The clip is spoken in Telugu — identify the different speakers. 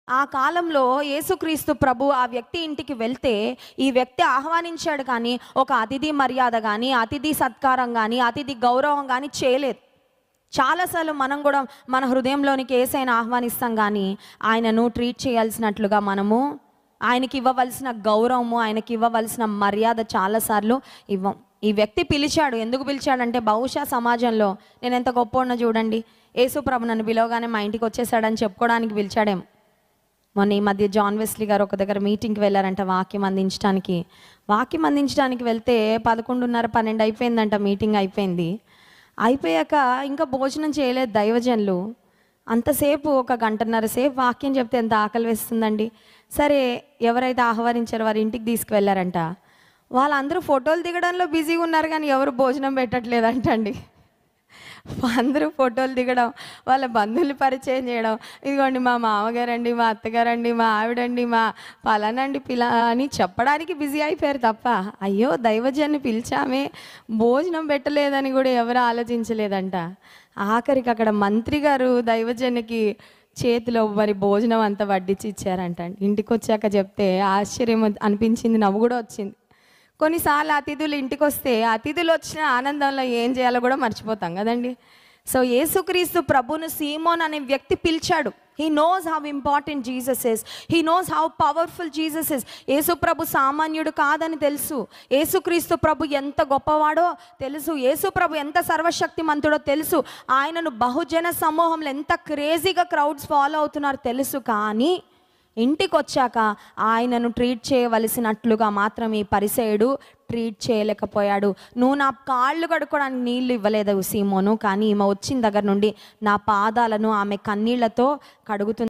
Speaker 1: ఆ కాలంలో యేసుక్రీస్తు ప్రభు ఆ వ్యక్తి ఇంటికి వెళ్తే, ఈ వ్యక్తి ఆహ్వానించాడు కానీ, ఒక అతిథి మర్యాద గానీ, అతిథి సత్కారం గానీ, అతిథి గౌరవం గానీ చేయలేదు. చాలాసార్లు మనం గూడా మన హృదయంలోనికి యేసయ్యను ఆహ్వానిస్తాం గానీ, ఆయనను ట్రీట్ చేయాల్సినట్లుగా మనము ఆయనకివ్వవలసిన గౌరవము, ఆయనకివ్వవలసిన మర్యాద చాలాసార్లు ఇవ్వం. ఈ వ్యక్తి పిలిచాడు. ఎందుకు పిలిచాడంటే, బహుశా సమాజంలో నేనెంత గొప్పోడినో చూడండి, యేసు ప్రభు నన్ను పిలవగానే మా ఇంటికి వచ్చేసాడని చెప్పుకోవడానికి పిలిచాడేమో. మొన్న ఈ మధ్య జాన్ వెస్లీ గారు ఒక దగ్గర మీటింగ్కి వెళ్ళారంట వాక్యం అందించడానికి. వాక్యం అందించడానికి వెళ్తే 11:30, 12 అయిపోయిందంట. మీటింగ్ అయిపోయింది. అయిపోయాక ఇంకా భోజనం చేయలేదు దైవజనులు. అంతసేపు ఒక గంటన్నర సేపు వాక్యం చెప్తే ఎంత ఆకలి వేస్తుందండి. సరే, ఎవరైతే ఆహ్వానించారో వారి ఇంటికి తీసుకువెళ్ళారంట. వాళ్ళందరూ ఫోటోలు దిగడంలో బిజీగా ఉన్నారు కానీ ఎవరు భోజనం పెట్టట్లేదంటండి. అందరూ ఫోటోలు దిగడం, వాళ్ళ బంధువులు పరిచయం చేయడం, ఇదిగోండి మా మామగారండి, మా అత్తగారండి, మా ఆవిడండి, మా పలానండి అని చెప్పడానికి బిజీ అయిపోయారు తప్ప, అయ్యో దైవజన్ని పిలిచామే భోజనం పెట్టలేదని కూడా ఎవరు ఆలోచించలేదంట. ఆఖరికి అక్కడ మంత్రి గారు దైవజన్నికి చేతిలో మరి భోజనం అంతా వడ్డించి ఇచ్చారంట. ఇంటికి వచ్చాక చెప్తే ఆశ్చర్యం అనిపించింది, నవ్వు కూడా వచ్చింది. కొన్నిసార్లు అతిథులు ఇంటికి వస్తే అతిథులు వచ్చిన ఆనందంలో ఏం చేయాలో కూడా మర్చిపోతాం కదండి. సో యేసుక్రీస్తు ప్రభును సీమోన్ అనే వ్యక్తి పిలిచాడు. He knows how important Jesus is. He knows how powerful Jesus is. యేసు ప్రభు సామాన్యుడు కాదని తెలుసు. యేసుక్రీస్తు ప్రభు ఎంత గొప్పవాడో తెలుసు. యేసు ప్రభు ఎంత సర్వశక్తిమంతుడో తెలుసు. ఆయనను బహుజన సమూహంలో ఎంత క్రేజీగా క్రౌడ్స్ ఫాలో అవుతున్నారు తెలుసు. కానీ ఇంటికి వచ్చాక ఆయనను ట్రీట్ చేయవలసినట్లుగా మాత్రం ఈ పరిసయుడు ట్రీట్ చేయలేకపోయాడు. నువ్వు నా కాళ్ళు కడుక్కోవడానికి నీళ్లు ఇవ్వలేదు సీమోను, కానీ ఈమె వచ్చిన దగ్గర నుండి నా పాదాలను ఆమె కన్నీళ్లతో కడుగుతుంది.